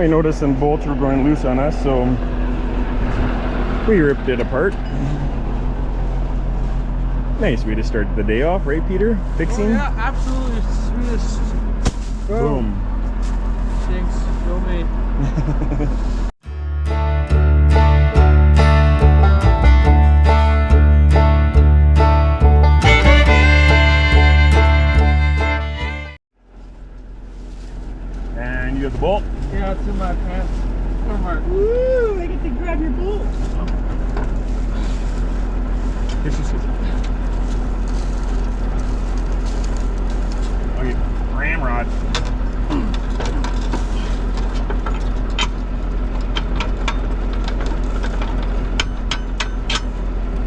I noticed some bolts were going loose on us, so we ripped it apart. Nice way to start the day off, right, Peter? Fixing? Oh, yeah, absolutely. Sweetest. Boom. Thanks. Go me. And you got the bolt? Yeah, it's in my pants. Woo! I get to grab your bolt. Here's your scissors. Okay, ramrod.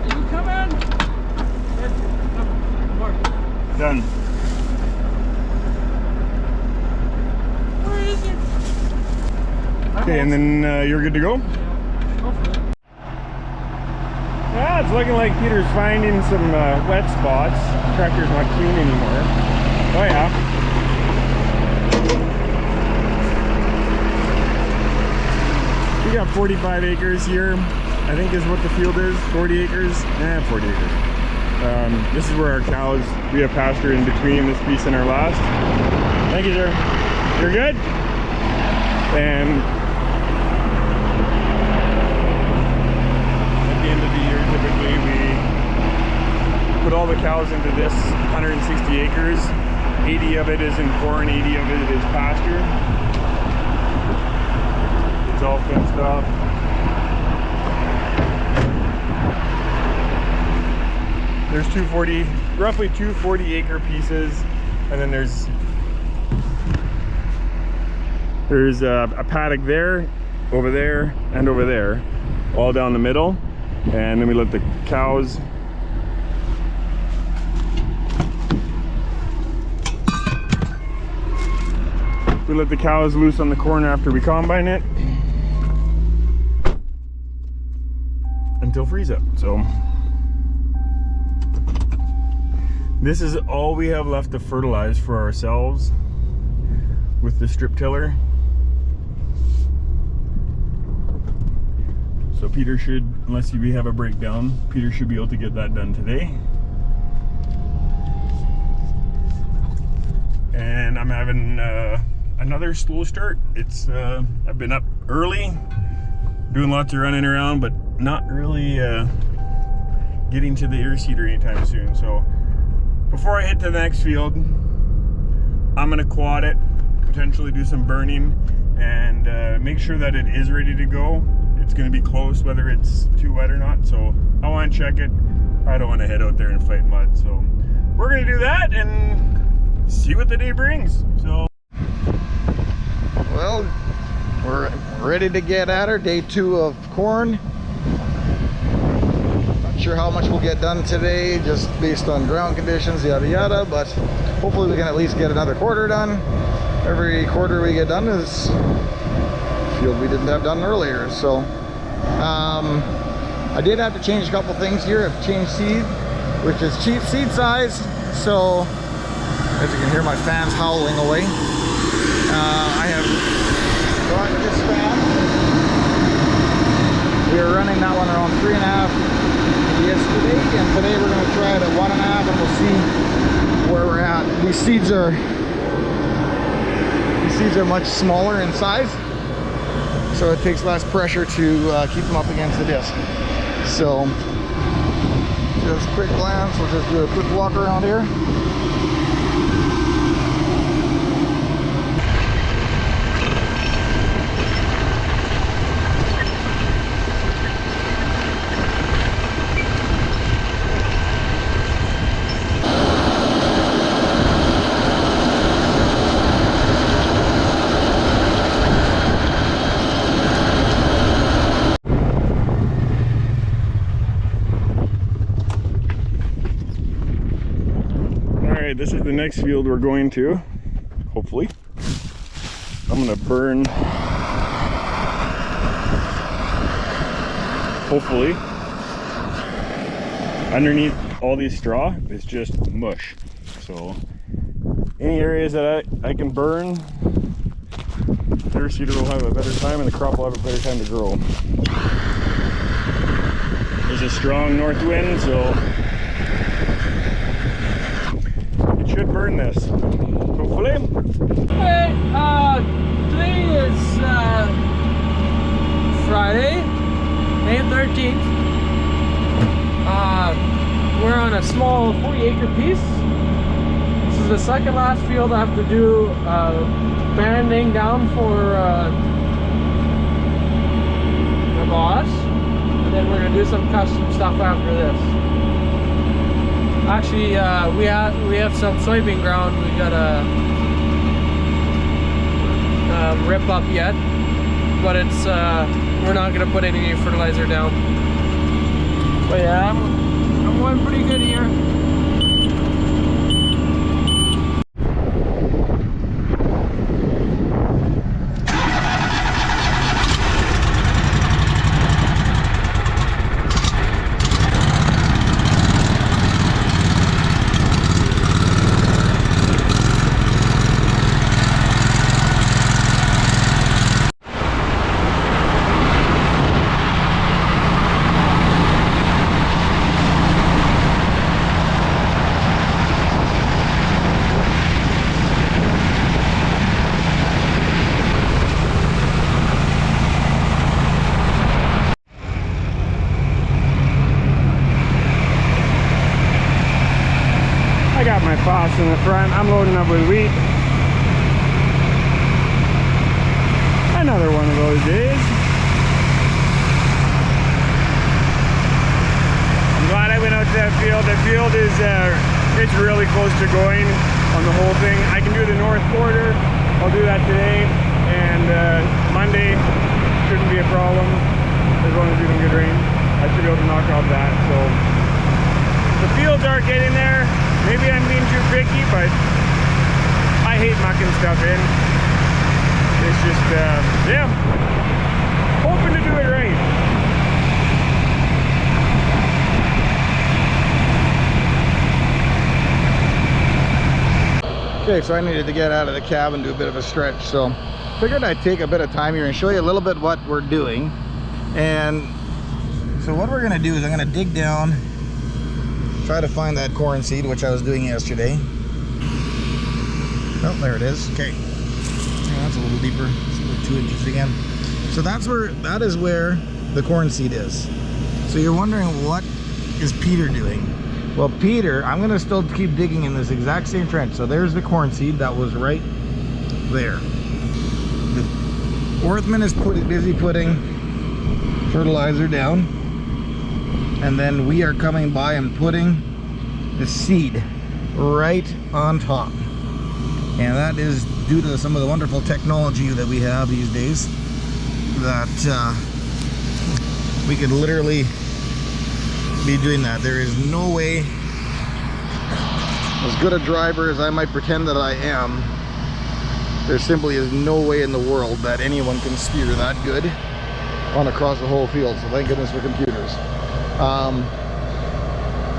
Can you come in? Done. Where is it? Okay, and then you're good to go? Hopefully. Yeah, it's looking like Peter's finding some wet spots. Tractor's not clean anymore. Oh yeah. We got 45 acres here, I think is what the field is. 40 acres? 40 acres. This is where our cows, we have pasture in between this piece and our last. Thank you, sir. You're good? And at the end of the year, typically we put all the cows into this 160 acres. 80 of it is in corn, 80 of it is pasture. It's all fenced off. There's roughly two 40-acre pieces, and then there's a paddock there, over there, and over there, all down the middle. And then we let the cows loose on the corn after we combine it until freeze up. So this is all we have left to fertilize for ourselves with the strip tiller. So Peter should, unless we have a breakdown, Peter should be able to get that done today. And I'm having another slow start. It's I've been up early, doing lots of running around, but not really getting to the ear seeder anytime soon. So before I hit to the next field, I'm gonna quad it, potentially do some burning, and make sure that it is ready to go. It's gonna be close whether it's too wet or not, so I want to check it. I don't want to head out there and fight mud, so we're gonna do that and see what the day brings. So, well, we're ready to get at her. Day 2 of corn. Not sure how much we'll get done today, just based on ground conditions, yada yada, but hopefully we can at least get another quarter done. Every quarter we get done is field we didn't have done earlier. So I did have to change a couple things here. I've changed seed, which is cheap seed size. So as you can hear, my fan's howling away. I have brought this fan. We were running that one around 3.5 yesterday, and today we're going to try it at 1.5, and we'll see where we're at. These seeds are much smaller in size, so it takes less pressure to keep them up against the disc. So just quick glance, we'll just do a quick walk around here. This is the next field we're going to, hopefully. I'm gonna burn, hopefully. Underneath all these straw is just mush. So any areas that I can burn, the Reseeder will have a better time and the crop will have a better time to grow. There's a strong north wind, so it should burn this, hopefully. Okay, today is Friday, May 13th. We're on a small 40-acre piece. This is the second last field I have to do banding down for the boss. And then we're gonna do some custom stuff after this. Actually, we have some soybean ground we gotta rip up yet, but it's we're not gonna put any fertilizer down. But yeah, I'm going pretty good here. I got my foss in the front. I'm loading up with wheat. Another one of those days. I'm glad I went out to that field. The field is it's really close to going on the whole thing. I can do the north quarter. I'll do that today, and Monday shouldn't be a problem as long as we don't get rain. I should be able to knock out that. So the fields are getting there. Maybe I'm being too picky, but I hate mucking stuff in. It's just, yeah, hoping to do it right. Okay, so I needed to get out of the cab and do a bit of a stretch, so figured I'd take a bit of time here and show you a little bit what we're doing. And so what we're gonna do is I'm gonna dig down, try to find that corn seed, which I was doing yesterday. Oh, there it is. Okay, yeah, that's a little deeper. It's about 2 inches again. So that is where the corn seed is. So you're wondering, what is Peter doing? Well, Peter, I'm gonna still keep digging in this exact same trench. So there's the corn seed that was right there. The Orthman is busy putting fertilizer down. And then we are coming by and putting the seed right on top. And that is due to some of the wonderful technology that we have these days, that we could literally be doing that. There is no way, as good a driver as I might pretend that I am, there simply is no way in the world that anyone can steer that good on across the whole field. So thank goodness for computers.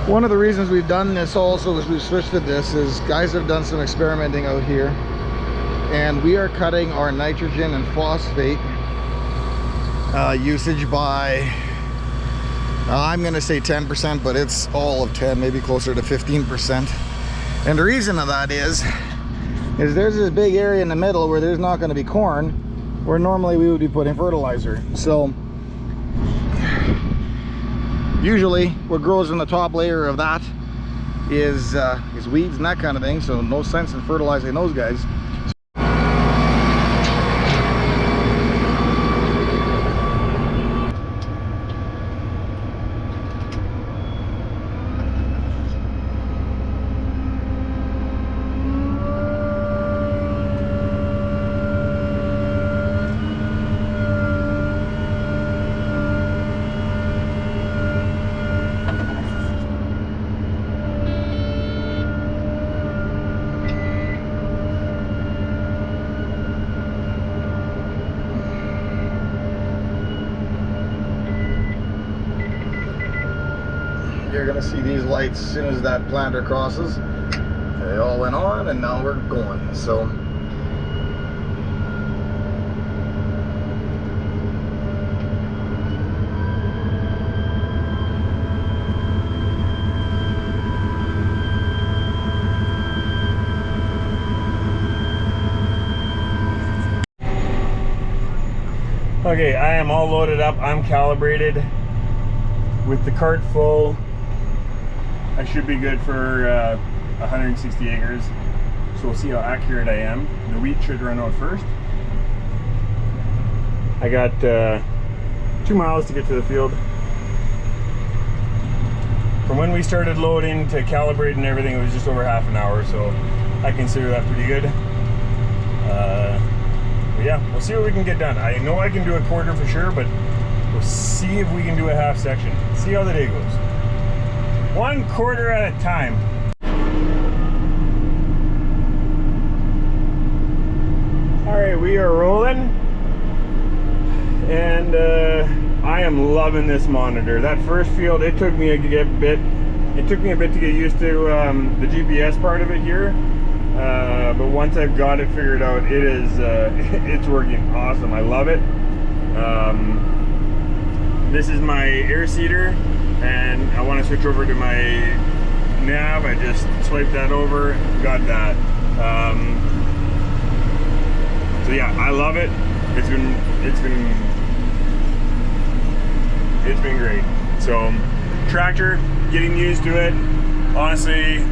One of the reasons we've done this also is we've switched to this is guys have done some experimenting out here, and we are cutting our nitrogen and phosphate usage by I'm gonna say 10%, but it's all of 10, maybe closer to 15%. And the reason of that is there's this big area in the middle where there's not going to be corn, where normally we would be putting fertilizer. So usually what grows in the top layer of that is weeds and that kind of thing, so no sense in fertilizing those guys. You're gonna see these lights as soon as that planter crosses. They all went on and now we're going. So Okay, I am all loaded up. I'm calibrated with the cart full. I should be good for 160 acres. So we'll see how accurate I am. The wheat should run out first. I got 2 miles to get to the field. From when we started loading to calibrate and everything, it was just over half an hour, so I consider that pretty good. But yeah, we'll see what we can get done. I know I can do a quarter for sure, but we'll see if we can do a half section. See how the day goes. 1 quarter at a time. All right, we are rolling, and I am loving this monitor. That first field, it took me a bit to get used to the GPS part of it here. But once I've got it figured out, it is it's working awesome. I love it. This is my air seeder, and I want to switch over to my nav. I just swiped that over, got that. So yeah, I love it. It's been great. So tractor, getting used to it. Honestly,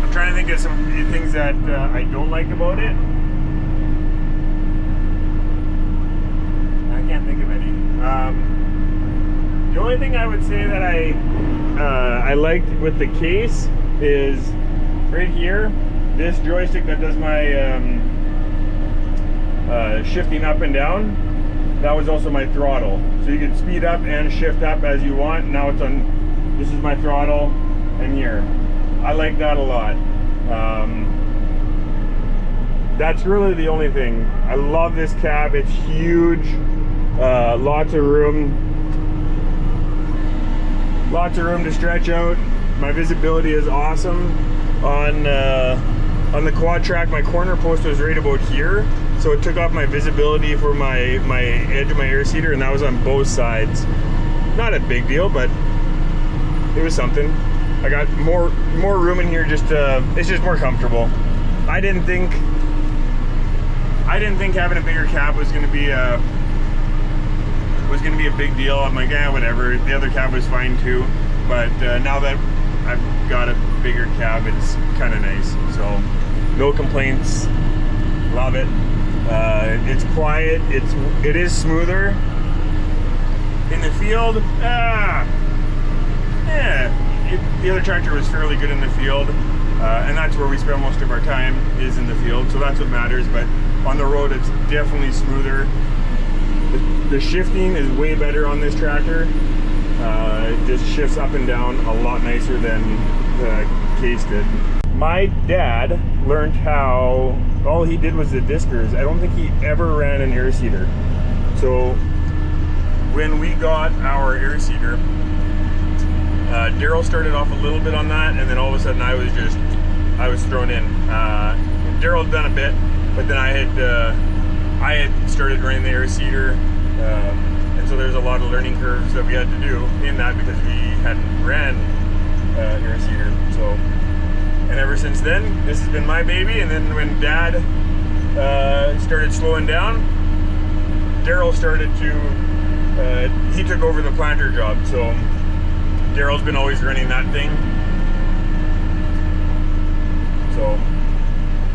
I'm trying to think of some things that I don't like about it. I can't think of any. The only thing I would say that I liked with the case is right here, this joystick that does my shifting up and down. That was also my throttle, so you can speed up and shift up as you want. Now it's on, this is my throttle, and here. I like that a lot. That's really the only thing. I love this cab. It's huge, lots of room to stretch out. My visibility is awesome. On the quad track, my corner post was right about here, so it took off my visibility for my edge of my air seeder, and that was on both sides. Not a big deal, but it was something. I got more room in here. Just it's just more comfortable. I didn't think having a bigger cab was gonna be a big deal. I'm like, yeah, whatever. The other cab was fine too, but now that I've got a bigger cab, it's kind of nice. So no complaints. Love it. It's quiet. It is smoother in the field. The other tractor was fairly good in the field, and that's where we spend most of our time, is in the field. So that's what matters. But on the road, it's definitely smoother. The shifting is way better on this tractor. It just shifts up and down a lot nicer than the case did. My dad learned how, all he did was the diskers. I don't think he ever ran an air seeder. So when we got our air seeder, Daryl started off a little bit on that, and then all of a sudden I was thrown in. Daryl had done a bit, but then I had started running the air seeder, and so there's a lot of learning curves that we had to do in that because we hadn't ran air seeder. So, and ever since then, this has been my baby. And then when Dad started slowing down, Daryl started to, he took over the planter job. So Daryl's been always running that thing. So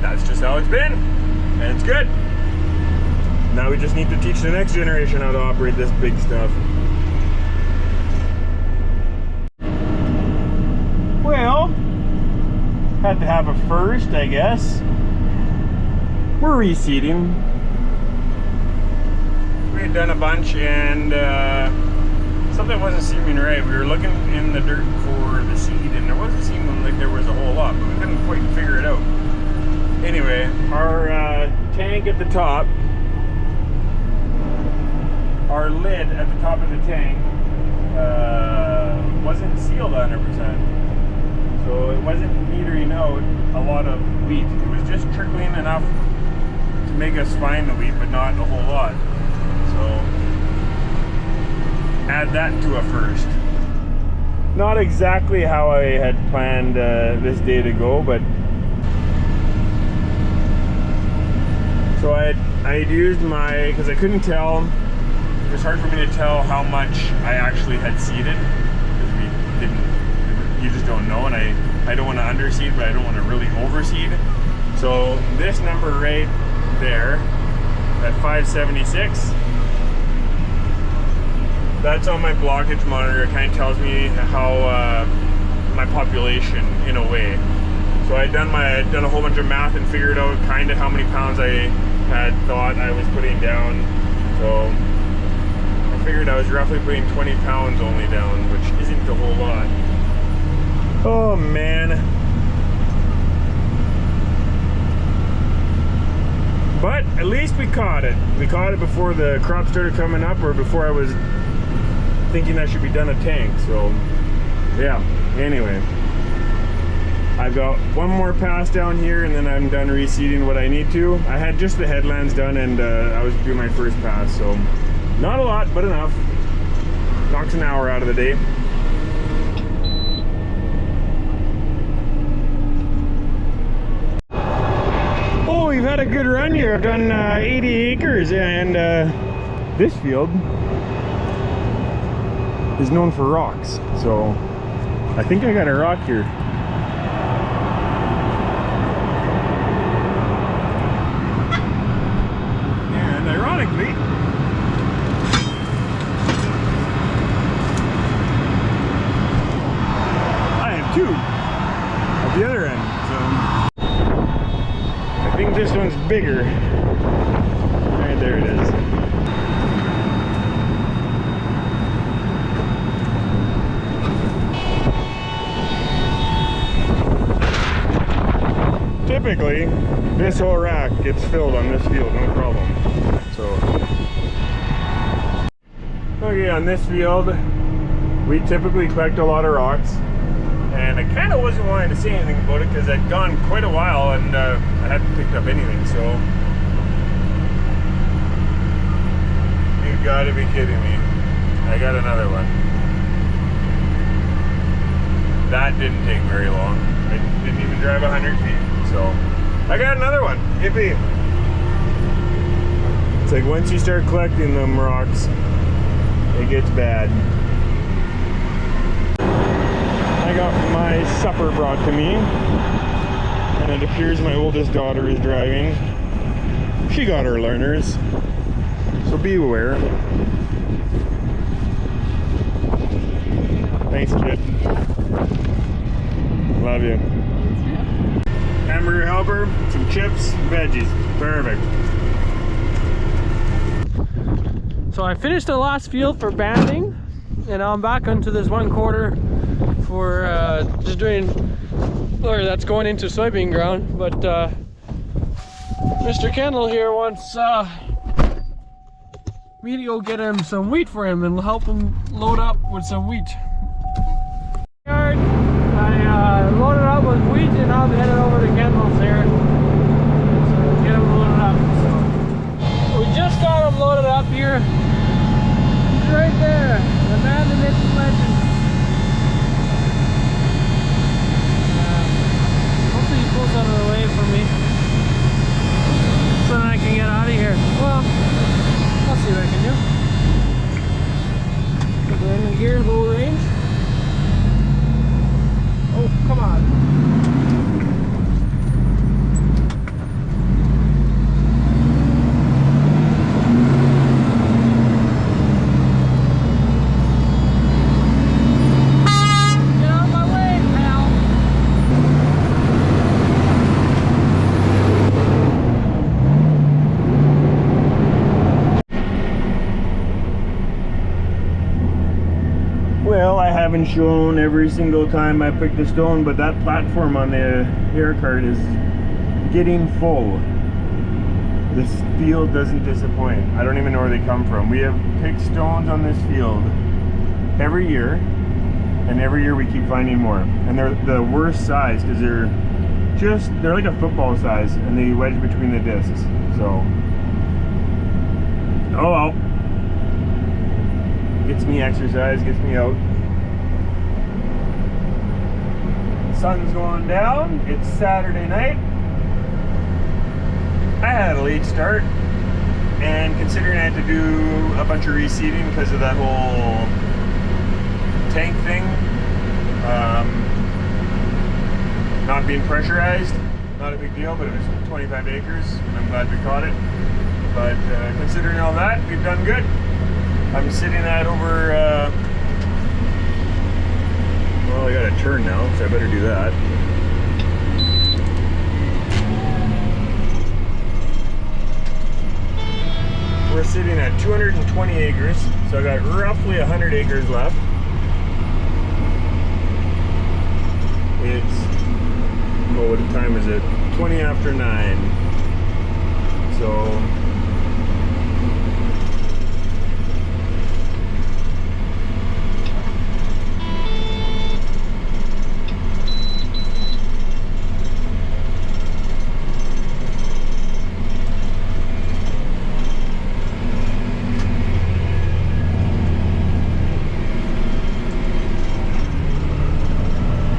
that's just how it's been, and it's good. Now we just need to teach the next generation how to operate this big stuff. Well, had to have a first, I guess. We're reseeding. We had done a bunch, and something wasn't seeming right. We were looking in the dirt for the seed, and there wasn't seeming like there was a whole lot, but we couldn't quite figure it out. Anyway, our tank at the top, our lid at the top of the tank wasn't sealed 100%. So it wasn't metering out a lot of wheat. It was just trickling enough to make us find the wheat, but not a whole lot. So add that to a first. Not exactly how I had planned this day to go, but So I had used my, because I couldn't tell, it was hard for me to tell how much I actually had seeded, because we didn't, you just don't know, and I don't want to underseed, but I don't want to really overseed. So this number right there, at 576, that's on my blockage monitor. It kind of tells me how my population, in a way. So I'd done a whole bunch of math and figured out kind of how many pounds I had thought I was putting down. So I figured I was roughly putting 20 pounds only down, which isn't a whole lot. Oh man. But at least we caught it. We caught it before the crop started coming up, or before I was thinking I should be done a tank. So yeah, anyway. I've got one more pass down here and then I'm done reseeding what I need to. I had just the headlands done and I was doing my first pass, so not a lot, but enough. Knocks an hour out of the day. Oh, we've had a good run here. I've done 80 acres, and this field is known for rocks, so I think I got a rock here. And ironically, I have two at the other end, so I think this one's bigger. Right there it is. Typically, this whole rack gets filled on this field, no problem. So, okay, on this field, we typically collect a lot of rocks. And I kind of wasn't wanting to say anything about it because I'd gone quite a while and I hadn't picked up anything, so. You gotta be kidding me. I got another one. That didn't take very long. I didn't even drive 100 feet, so. I got another one. Yippee. It's like once you start collecting them rocks, it gets bad. I got my supper brought to me, and it appears my oldest daughter is driving. She got her learners, so be aware. Thanks, kid. Love you. Hamburger helper, some chips, veggies. Perfect. So I finished the last field for banding, and now I'm back onto this 1/4 for just doing, or that's going into soybean ground. But Mr. Kendall here wants me to go get him some wheat for him and help him load up with some wheat. I loaded up with wheat and I'm headed over to Kendall's here so get him loaded up. So we just got him loaded up here. He's right there, the man, the myth, the legend. Hopefully he pulls out of the way for me so that I can get out of here. Well, I'll see what I can do. Put in the gear, low range. Oh, come on. Get out of my way, pal. Well, I haven't shown every single time I picked a stone, but that platform on the air cart is getting full. This field doesn't disappoint. I don't even know where they come from. We have picked stones on this field every year, and every year we keep finding more. And they're the worst size because they're like a football size, and they wedge between the discs. So, oh well. Gets me exercise, gets me out. Sun's going down. It's Saturday night. I had a late start, and considering I had to do a bunch of reseeding because of that whole tank thing, not being pressurized, not a big deal, but it was 25 acres, and I'm glad we caught it. But considering all that, we've done good. I'm sitting at over, well, I got a turn now, so I better do that. We're sitting at 220 acres, so I got roughly 100 acres left. It's, oh, what time is it? 20 after 9. So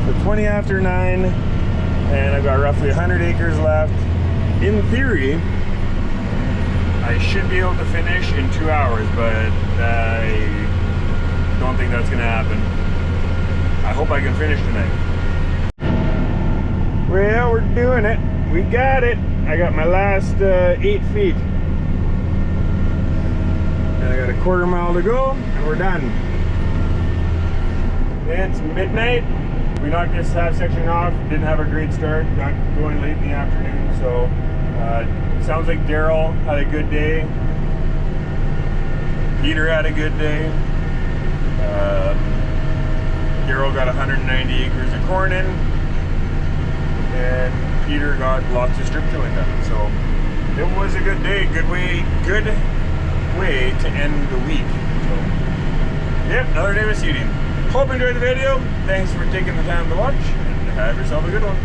So 20 after 9, and I've got roughly 100 acres left. In theory, I should be able to finish in 2 hours, but I don't think that's gonna happen. I hope I can finish tonight. Well, we're doing it. We got it. I got my last 8 feet. And I got a quarter mile to go, and we're done. It's midnight. We knocked this half section off. Didn't have a great start. Got going late in the afternoon, so sounds like Daryl had a good day. Peter had a good day. Daryl got 190 acres of corn in, and Peter got lots of strip tilling done. So it was a good day. Good way to end the week. So yep, another day of seeding. Hope you enjoyed the video. Thanks for taking the time to watch, and have yourself a good one.